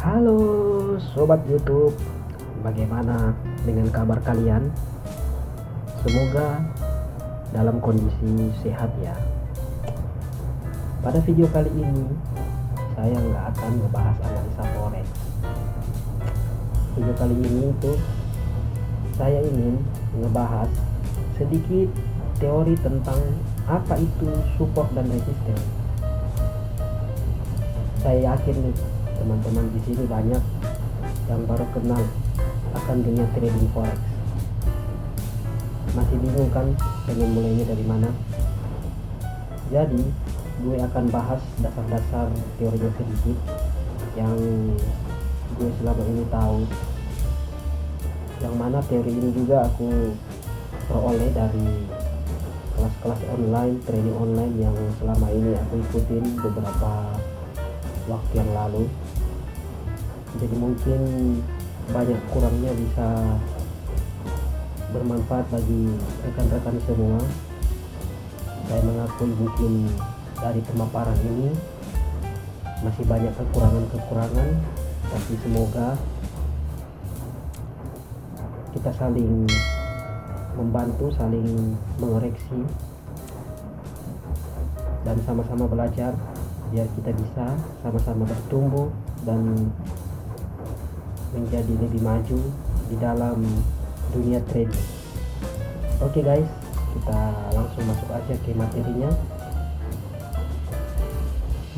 Halo Sobat YouTube, bagaimana dengan kabar kalian? Semoga dalam kondisi sehat ya. Pada video kali ini, saya nggak akan membahas analisa forex. Video kali ini saya ingin ngebahas sedikit teori tentang apa itu support dan resisten. Saya yakin nih, teman-teman di sini banyak yang baru kenal akan dunia trading forex. Masih bingung kan pengen mulainya dari mana? Jadi gue akan bahas dasar-dasar teorinya sedikit yang gue selama ini tahu, yang mana teori ini juga aku peroleh dari kelas-kelas online, trading online yang selama ini aku ikutin beberapa waktu yang lalu. Jadi mungkin banyak kurangnya bisa bermanfaat bagi rekan-rekan semua. Saya mengakui mungkin dari pemaparan ini masih banyak kekurangan, tapi semoga kita saling membantu, saling mengoreksi, dan sama-sama belajar biar kita bisa sama-sama bertumbuh dan menjadi lebih maju di dalam dunia trading. Oke guys, kita langsung masuk aja ke materinya.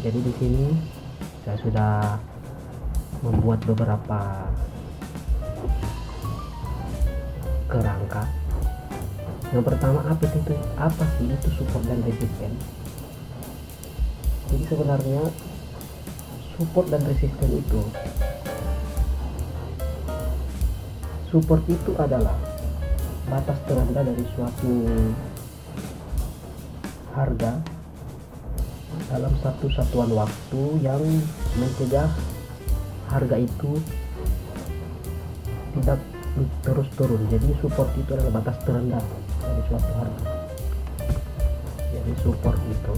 Jadi di sini saya sudah membuat beberapa kerangka. Yang pertama, apa sih itu support dan resisten? Jadi sebenarnya support dan resisten itu, support itu adalah batas terendah dari suatu harga dalam satu satuan waktu yang mencegah harga itu tidak terus turun. Jadi support itu adalah batas terendah dari suatu harga. Jadi support itu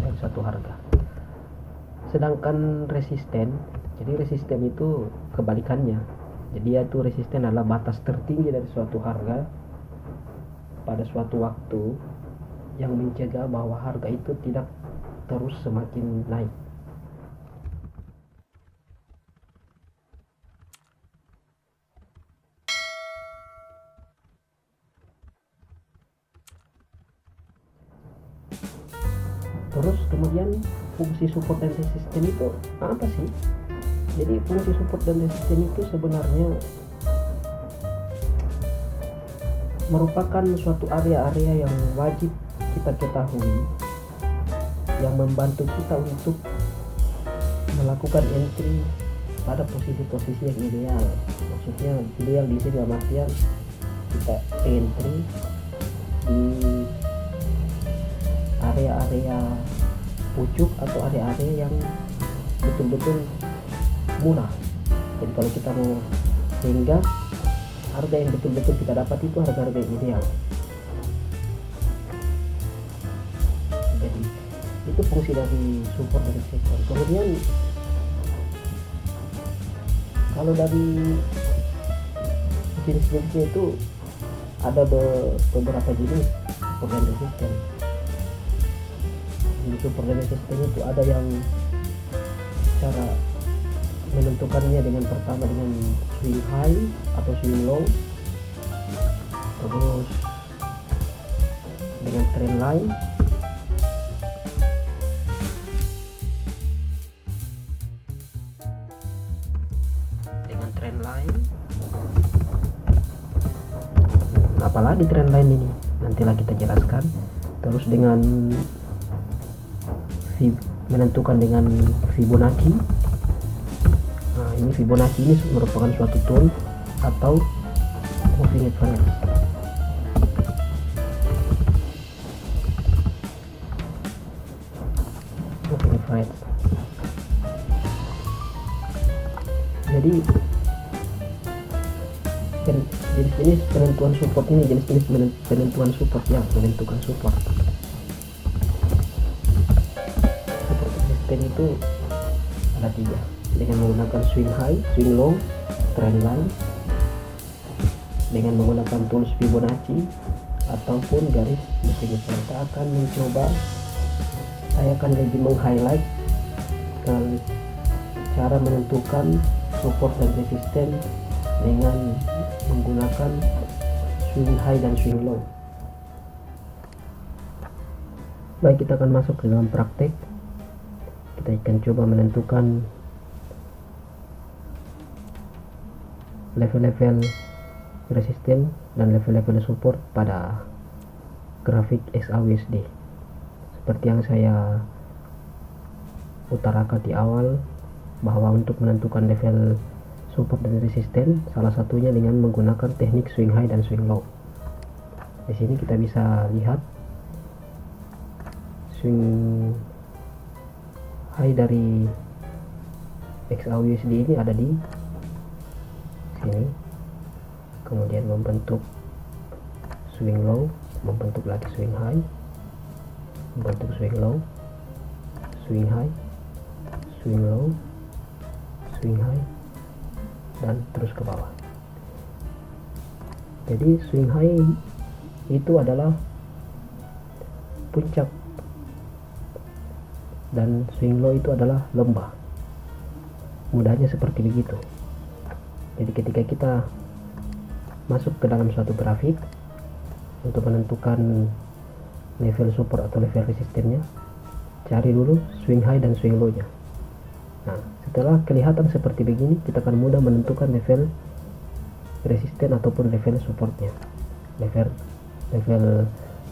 dari suatu harga. Sedangkan resisten, jadi resisten itu kebalikannya. Jadi yaitu resisten adalah batas tertinggi dari suatu harga pada suatu waktu yang mencegah bahwa harga itu tidak terus semakin naik. Terus kemudian fungsi support dan resisten itu apa sih? Jadi fungsi support dan resisten itu sebenarnya merupakan suatu area-area yang wajib kita ketahui, yang membantu kita untuk melakukan entry pada posisi-posisi yang ideal. Maksudnya ideal di sini dalam artian kita entry di area-area pucuk atau area-area yang betul-betul murah. Jadi kalau kita mau, sehingga harga yang betul-betul kita dapat itu harga-harga yang ideal. Jadi itu fungsi dari support dan resisten. Kemudian kalau dari jenis-jenisnya itu ada beberapa jenis support dan resisten. Di support dan resisten itu ada yang cara menentukannya dengan pertama dengan swing high atau swing low, terus dengan trend line, apalagi trend line ini nantilah kita jelaskan. Terus dengan menentukan dengan Fibonacci. Nah, ini Fibonacci ini merupakan suatu tool atau moving average. Moving average. Jadi jenis-jenis penentuan support ini, jenis-jenis penentuan support yang menentukan support resisten itu ada 3 dengan menggunakan swing high, swing low, trend line, dengan menggunakan tools Fibonacci ataupun garis besar. Kita akan mencoba, saya akan lebih meng-highlight ke cara menentukan support dan resisten dengan menggunakan swing high dan swing low. Baik, kita akan masuk ke dalam praktek. Kita akan coba menentukan level-level resisten dan level-level support pada grafik SAWSD seperti yang saya utarakan di awal, bahwa untuk menentukan level support dan resisten salah satunya dengan menggunakan teknik swing high dan swing low. Di sini kita bisa lihat swing high dari XAUSD ini ada di sini, kemudian membentuk swing low, membentuk lagi swing high, membentuk swing low, swing high, swing low, swing high, dan terus ke bawah. Jadi swing high itu adalah puncak dan swing low itu adalah lembah. Mudahnya seperti begitu. Jadi ketika kita masuk ke dalam suatu grafik untuk menentukan level support atau level resistennya, cari dulu swing high dan swing low nya. Nah, setelah kelihatan seperti begini, kita akan mudah menentukan level resisten ataupun level supportnya. Level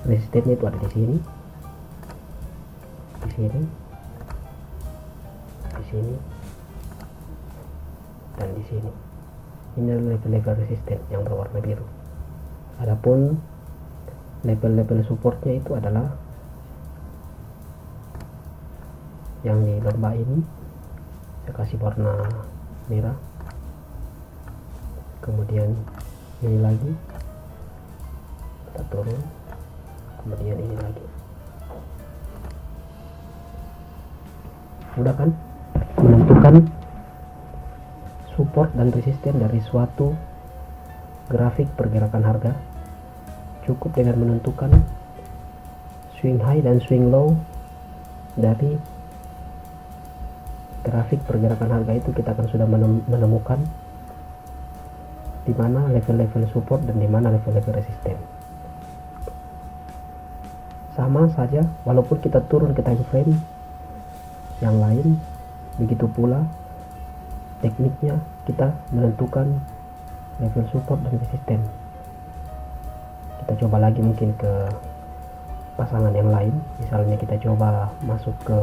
resistennya itu ada di sini, di sini, di sini, dan di sini. Ini adalah level-level resisten yang berwarna biru. Adapun level-level supportnya itu adalah yang di lembah ini. Saya kasih warna merah, kemudian ini lagi kita turun, kemudian ini lagi. Mudah kan menentukan support dan resisten dari suatu grafik pergerakan harga? Cukup dengan menentukan swing high dan swing low dari grafik pergerakan harga itu, kita akan sudah menemukan di mana level-level support dan di mana level-level resisten. Sama saja walaupun kita turun ke time frame yang lain, begitu pula tekniknya kita menentukan level support dan resisten. Kita coba lagi mungkin ke pasangan yang lain, misalnya kita coba masuk ke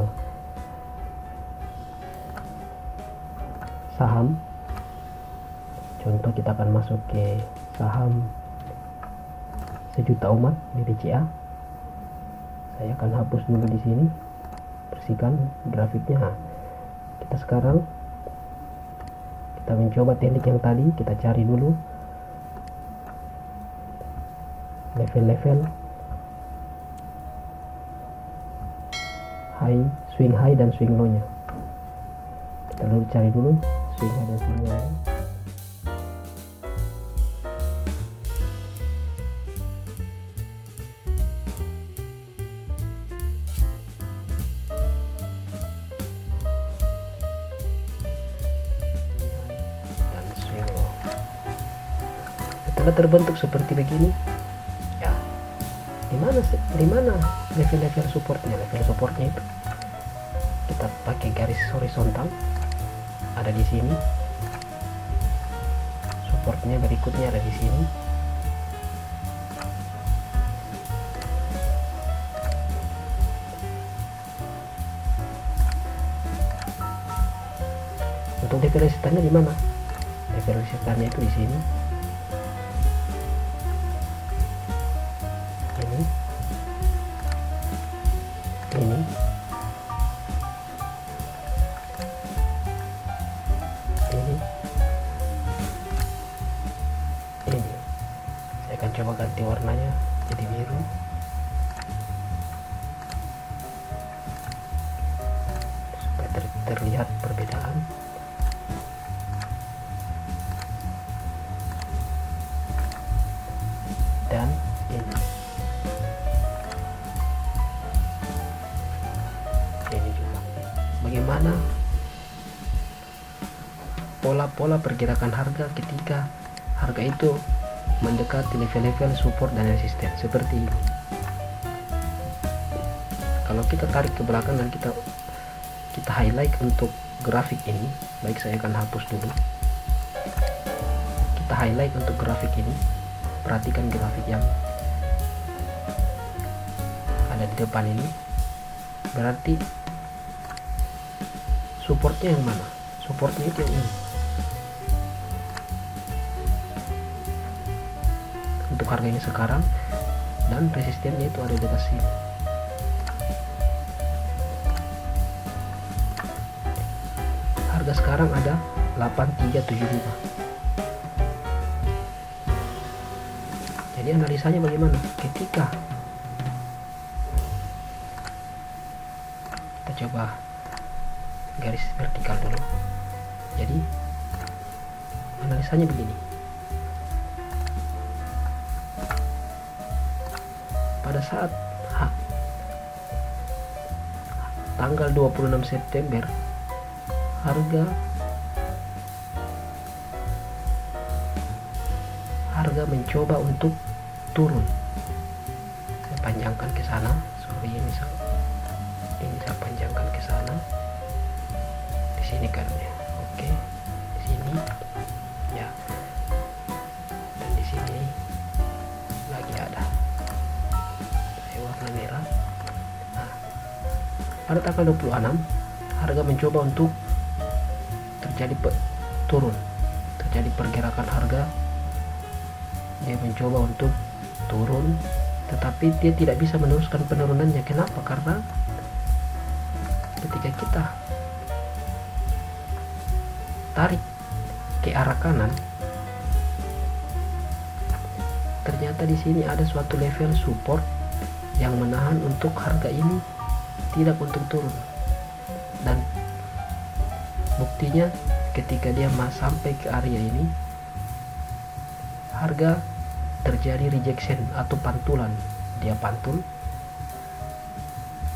saham. Contoh, kita akan masuk ke saham sejuta umat di BCA. Saya akan hapus dulu di sini, bersihkan grafiknya. Kita sekarang kita mencoba teknik yang tadi, kita cari dulu level-level high, swing high dan swing low nya. Kita dulu cari dulu swing high dan swing low. Setelah terbentuk seperti begini, ya, di mana level-level supportnya? Level supportnya itu kita pakai garis horizontal, ada di sini. Supportnya berikutnya ada di sini. Untuk level resistannya di mana? Level resistannya itu di sini. Ini coba ganti warnanya jadi biru. Supaya terlihat perbedaan. Dan ini juga bagaimana pola-pola pergerakan harga ketika harga itu mendekati level-level support dan resisten seperti ini. Kalau kita tarik ke belakang dan kita highlight untuk grafik ini, baik saya akan hapus dulu. Kita highlight untuk grafik ini. Perhatikan grafik yang ada di depan ini. Berarti supportnya yang mana? Supportnya itu yang ini. Untuk harga ini sekarang, dan resistennya itu ada di atas sini. Harga sekarang ada 8375. Jadi analisanya bagaimana? Ketika kita coba garis vertikal dulu. Jadi analisanya begini. Pada saat tanggal 26 September harga mencoba untuk turun. Saya panjangkan ke sana. Sorry, ini saya panjangkan ke sana. Di sini kan ya. Oke. Di sini ya. Dan di sini lagi ada. Saya warna merah. Nah, pada tanggal 26 harga mencoba untuk terjadi turun. Terjadi pergerakan harga. Dia mencoba untuk turun, tetapi dia tidak bisa meneruskan penurunannya. Kenapa? Karena ketika kita tarik ke arah kanan, ternyata di sini ada suatu level support yang menahan untuk harga ini tidak untuk turun. Dan buktinya ketika dia sampai ke area ini, harga terjadi rejection atau pantulan. Dia pantul,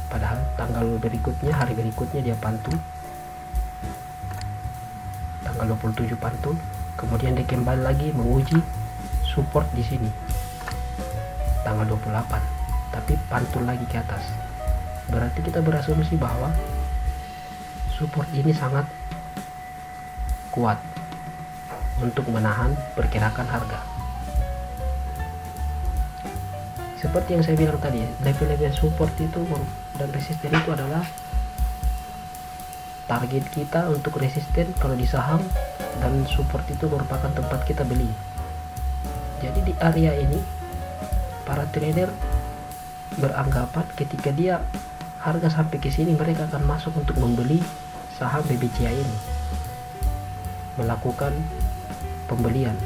padahal tanggal berikutnya, hari berikutnya dia pantul, tanggal 27 pantul. Kemudian dia kembali lagi menguji support di sini tanggal 28, tapi pantul lagi ke atas. Berarti kita berasumsi bahwa support ini sangat kuat untuk menahan pergerakan harga. Seperti yang saya bilang tadi, level-level support itu dan resisten itu adalah target kita untuk resisten kalau di saham, dan support itu merupakan tempat kita beli. Jadi di area ini para trader beranggapan ketika dia harga sampai ke sini, mereka akan masuk untuk membeli saham BBCA ini, melakukan pembelian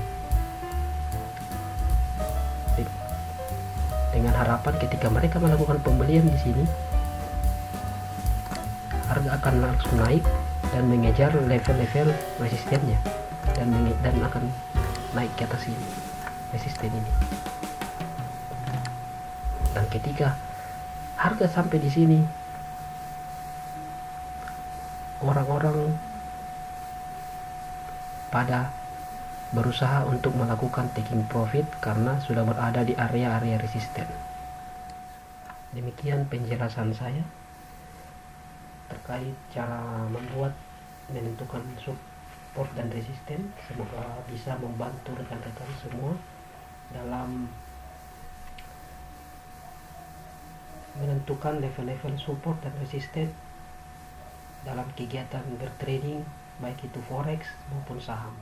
dengan harapan ketika mereka melakukan pembelian di sini, harga akan langsung naik dan mengejar level-level resistennya, dan akan naik ke atas ini, resisten ini. Dan ketika harga sampai di sini, orang-orang pada berusaha untuk melakukan taking profit karena sudah berada di area-area resisten. Demikian penjelasan saya terkait cara menentukan support dan resisten. Semoga bisa membantu rekan-rekan semua dalam menentukan level-level support dan resisten dalam kegiatan bertrading, baik itu forex maupun saham.